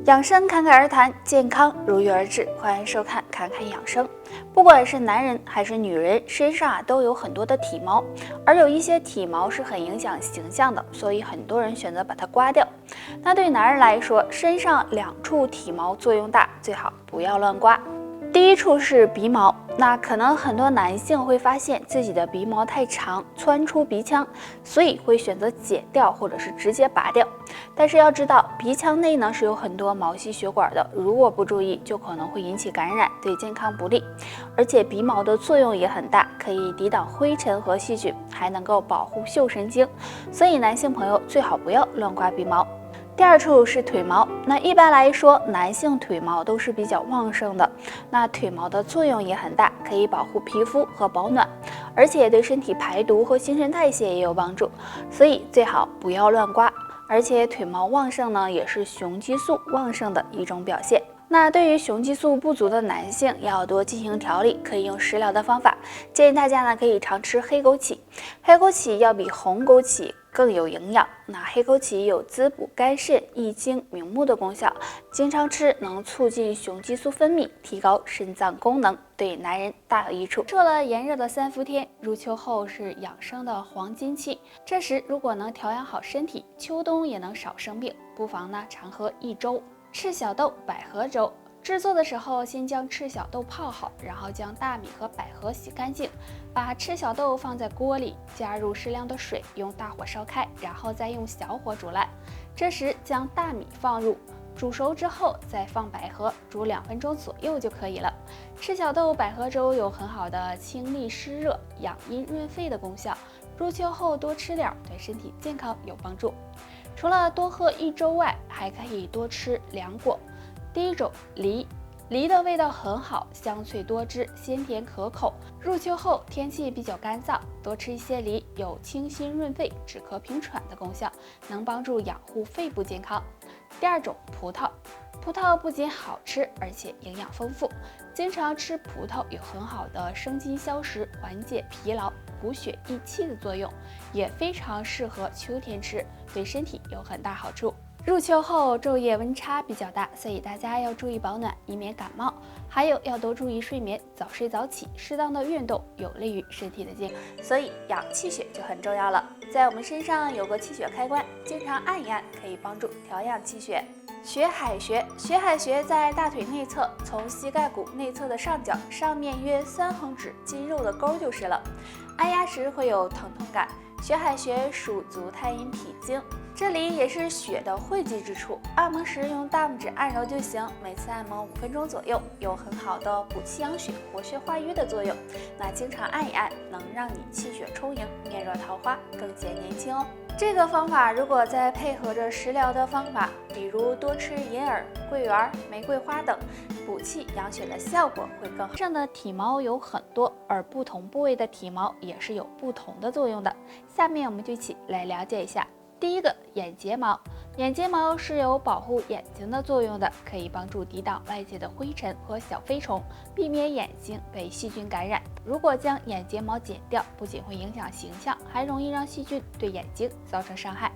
养生侃侃而谈，健康如约而至。欢迎收看侃侃养生。不管是男人还是女人，身上都有很多的体毛，而有一些体毛是很影响形象的，所以很多人选择把它刮掉。那对男人来说，身上2处体毛作用大，最好不要乱刮。第一处是鼻毛，那可能很多男性会发现自己的鼻毛太长，窜出鼻腔，所以会选择剪掉或者是直接拔掉。但是要知道，鼻腔内呢是有很多毛细血管的，如果不注意，就可能会引起感染，对健康不利。而且鼻毛的作用也很大，可以抵挡灰尘和细菌，还能够保护嗅神经，所以男性朋友最好不要乱刮鼻毛。第二处是腿毛，那一般来说，男性腿毛都是比较旺盛的，那腿毛的作用也很大，可以保护皮肤和保暖，而且对身体排毒和新陈代谢也有帮助，所以最好不要乱刮。而且腿毛旺盛呢，也是雄激素旺盛的一种表现。那对于雄激素不足的男性，要多进行调理，可以用食疗的方法。建议大家呢可以常吃黑枸杞，黑枸杞要比红枸杞更有营养。那黑枸杞有滋补肝肾、益精明目的功效，经常吃能促进雄激素分泌，提高肾脏功能，对男人大有益处。说了炎热的3伏天，入秋后是养生的黄金期，这时如果能调养好身体，秋冬也能少生病，不妨呢常喝一粥赤小豆百合粥。制作的时候，先将赤小豆泡好，然后将大米和百合洗干净，把赤小豆放在锅里，加入适量的水，用大火烧开，然后再用小火煮烂。这时将大米放入，煮熟之后再放百合，煮2分钟左右就可以了。赤小豆百合粥有很好的清利湿热、养阴润肺的功效，入秋后多吃点，对身体健康有帮助。除了多喝一粥外，还可以多吃2果。第一种梨，梨的味道很好，香脆多汁，鲜甜可口。入秋后天气比较干燥，多吃一些梨有清心润肺、止咳平喘的功效，能帮助养护肺部健康。第二种葡萄，葡萄不仅好吃，而且营养丰富。经常吃葡萄有很好的生津消食、缓解疲劳、补血益气的作用，也非常适合秋天吃，对身体有很大好处。入秋后昼夜温差比较大，所以大家要注意保暖，以免感冒。还有要多注意睡眠，早睡早起，适当的运动有利于身体的健康。所以养气血就很重要了。在我们身上有个气血开关，经常按一按，可以帮助调养气血。血海穴，血海穴在大腿内侧，从膝盖骨内侧的上角，上面约3横指筋肉的沟就是了。按压时会有疼痛感。血海穴属足太阴脾经，这里也是血的汇集之处。按摩时用大拇指按揉就行，每次按摩5分钟左右，有很好的补气养血、活血化瘀的作用。那经常按一按，能让你气血充盈，面若桃花，更显年轻哦。这个方法如果再配合着食疗的方法，比如多吃银耳、桂圆、玫瑰花等，补气养血的效果会更好。身上的体毛有很多，而不同部位的体毛也是有不同的作用的。下面我们就一起来了解一下。第一个，眼睫毛。眼睫毛是有保护眼睛的作用的，可以帮助抵挡外界的灰尘和小飞虫，避免眼睛被细菌感染。如果将眼睫毛剪掉，不仅会影响形象，还容易让细菌对眼睛造成伤害。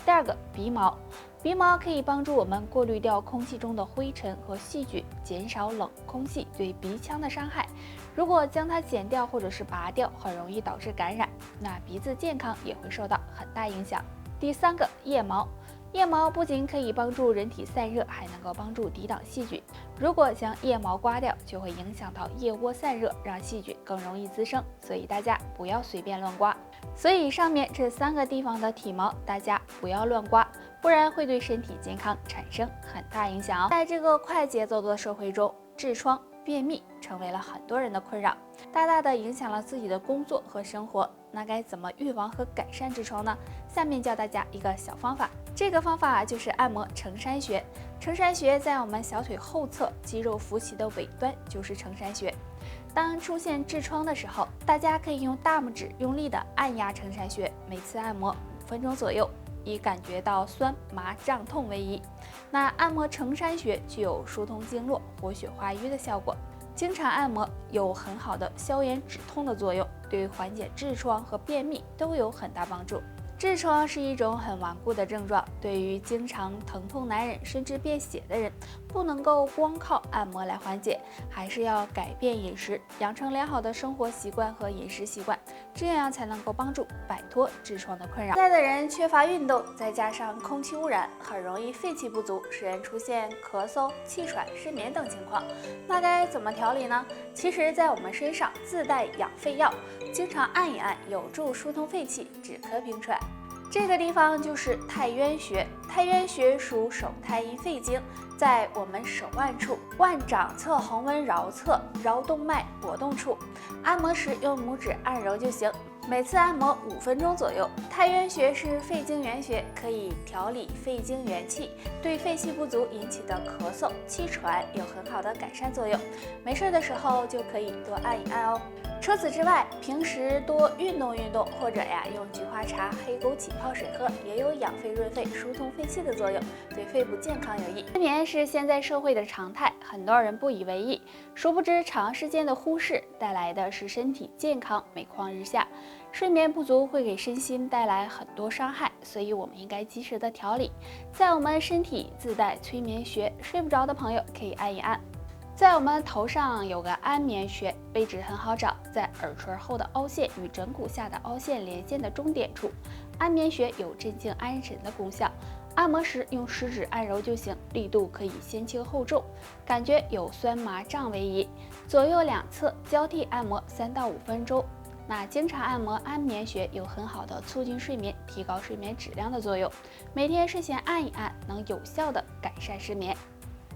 第二个，鼻毛。鼻毛可以帮助我们过滤掉空气中的灰尘和细菌，减少冷空气对鼻腔的伤害。如果将它剪掉或者是拔掉，很容易导致感染，那鼻子健康也会受到很大影响。第三个，腋毛。腋毛不仅可以帮助人体散热，还能够帮助抵挡细菌。如果将腋毛刮掉，就会影响到腋窝散热，让细菌更容易滋生，所以大家不要随便乱刮。所以上面这3个地方的体毛，大家不要乱刮，不然会对身体健康产生很大影响哦。在这个快节奏的社会中，痔疮、便秘成为了很多人的困扰，大大的影响了自己的工作和生活。那该怎么预防和改善痔疮呢？下面教大家一个小方法，这个方法就是按摩承山穴。承山穴在我们小腿后侧肌肉浮起的尾端就是承山穴。当出现痔疮的时候，大家可以用大拇指用力的按压承山穴，每次按摩5分钟左右，以感觉到酸麻胀痛为宜。那按摩承山穴具有疏通经络、活血化瘀的效果。经常按摩有很好的消炎止痛的作用，对缓解痔疮和便秘都有很大帮助。痔疮是一种很顽固的症状，对于经常疼痛难忍甚至便血的人，不能够光靠按摩来缓解，还是要改变饮食，养成良好的生活习惯和饮食习惯，这样才能够帮助摆脱痔疮的困扰。现在的人缺乏运动，再加上空气污染，很容易肺气不足，使人出现咳嗽、气喘、失眠等情况。那该怎么调理呢？其实，在我们身上自带养肺药，经常按一按，有助疏通肺气，止咳平喘。这个地方就是太渊穴，太渊穴属手太阴肺经，在我们手腕处，腕掌侧横纹桡侧桡动脉搏动处。按摩时用拇指按揉就行，每次按摩5分钟左右。太渊穴是肺经原穴，可以调理肺经元气，对肺气不足引起的咳嗽、气喘有很好的改善作用。没事的时候就可以多按一按哦。除此之外，平时多运动运动，或者用菊花茶、黑枸杞泡水喝，也有养肺润肺、疏通肺气的作用，对肺部健康有益。失眠是现在社会的常态，很多人不以为意，殊不知长时间的忽视带来的是身体健康每况日下。睡眠不足会给身心带来很多伤害，所以我们应该及时的调理。在我们身体自带催眠穴，睡不着的朋友可以按一按。在我们头上有个安眠穴，位置很好找，在耳垂后的凹陷与枕骨下的凹陷连线的中点处。安眠穴有镇静安神的功效，按摩时用食指按揉就行，力度可以先轻后重，感觉有酸麻胀为宜。左右两侧交替按摩3到5分钟。那经常按摩安眠穴有很好的促进睡眠、提高睡眠质量的作用，每天睡前按一按，能有效的改善失眠。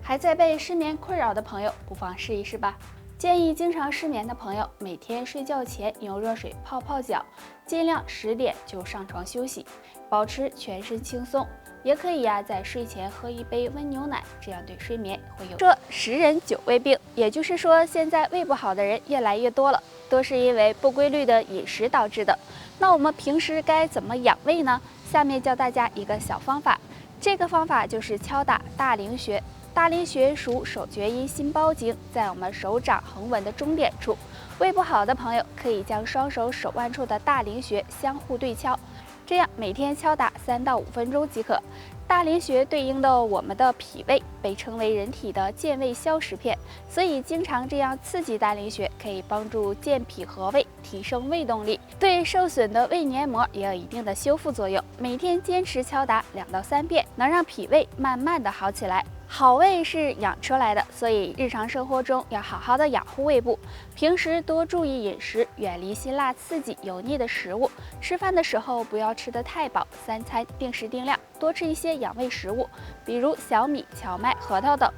还在被失眠困扰的朋友，不妨试一试吧。建议经常失眠的朋友，每天睡觉前用热水泡泡脚，尽量10点就上床休息，保持全身轻松。也可以在睡前喝一杯温牛奶，这样对睡眠会有。说10人9胃病，也就是说现在胃不好的人越来越多了，都是因为不规律的饮食导致的。那我们平时该怎么养胃呢？下面教大家一个小方法，这个方法就是敲打大陵穴。大陵穴属手厥阴心包经，在我们手掌横纹的中点处。胃不好的朋友可以将双手手腕处的大陵穴相互对敲，这样每天敲打3到5分钟即可。大陵穴对应的我们的脾胃，被称为人体的健胃消食片，所以经常这样刺激大陵穴，可以帮助健脾和胃，提升胃动力，对受损的胃黏膜也有一定的修复作用。每天坚持敲打2到3遍，能让脾胃慢慢的好起来。好胃是养出来的，所以日常生活中要好好的养护胃部，平时多注意饮食，远离辛辣刺激油腻的食物。吃饭的时候不要吃得太饱，3餐定时定量，多吃一些养胃食物，比如小米、荞麦、核桃等。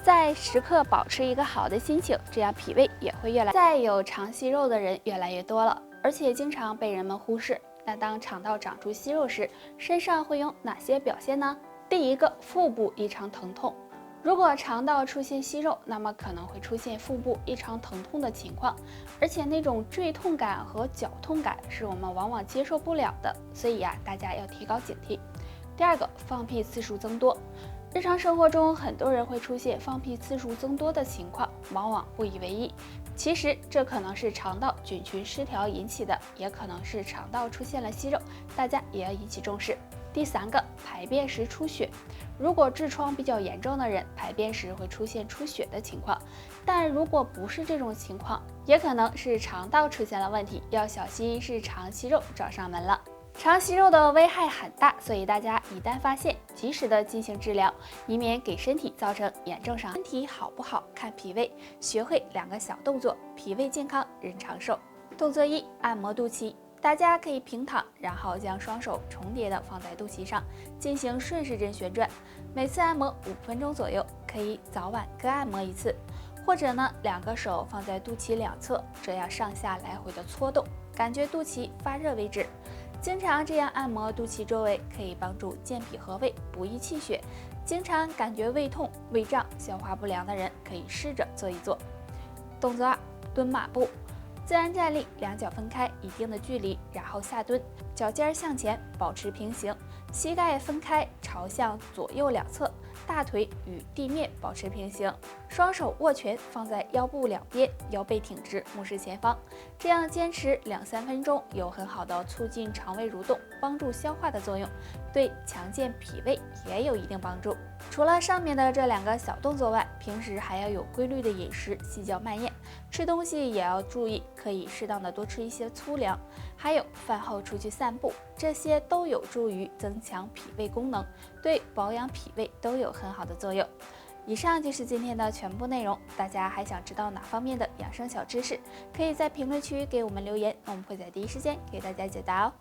再时刻保持一个好的心情，这样脾胃也会越来。再有肠息肉的人越来越多了，而且经常被人们忽视。那当肠道长出息肉时，身上会有哪些表现呢？第一个，腹部异常疼痛。如果肠道出现息肉，那么可能会出现腹部异常疼痛的情况，而且那种坠痛感和绞痛感是我们往往接受不了的，所以大家要提高警惕。第二个，放屁次数增多。日常生活中，很多人会出现放屁次数增多的情况，往往不以为意。其实这可能是肠道菌群失调引起的，也可能是肠道出现了息肉，大家也要引起重视。第三个，排便时出血。如果痔疮比较严重的人，排便时会出现出血的情况，但如果不是这种情况，也可能是肠道出现了问题，要小心是肠息肉找上门了。肠息肉的危害很大，所以大家一旦发现，及时的进行治疗，以免给身体造成严重伤害。身体好不好看脾胃，学会2个小动作，脾胃健康人长寿。动作1，按摩肚脐。大家可以平躺，然后将双手重叠的放在肚脐上，进行顺时针旋转，每次按摩5分钟左右，可以早晚各按摩1次，或者2个手放在肚脐两侧，这样上下来回的搓动，感觉肚脐发热为止。经常这样按摩肚脐周围，可以帮助健脾和胃，补益气血。经常感觉胃痛、胃胀、消化不良的人，可以试着做一做。动作2，蹲马步。自然站立，2脚分开一定的距离，然后下蹲，脚尖向前，保持平行，膝盖分开，朝向左右两侧，大腿与地面保持平行，双手握拳放在腰部两边，腰背挺直，目视前方。这样坚持2-3分钟，有很好的促进肠胃蠕动、帮助消化的作用，对强健脾胃也有一定帮助。除了上面的这2个小动作外，平时还要有规律的饮食，细嚼慢咽，吃东西也要注意，可以适当的多吃一些粗粮，还有饭后出去散步，这些都有助于增强脾胃功能，对保养脾胃都有很好的作用。以上就是今天的全部内容，大家还想知道哪方面的养生小知识，可以在评论区给我们留言，我们会在第一时间给大家解答哦。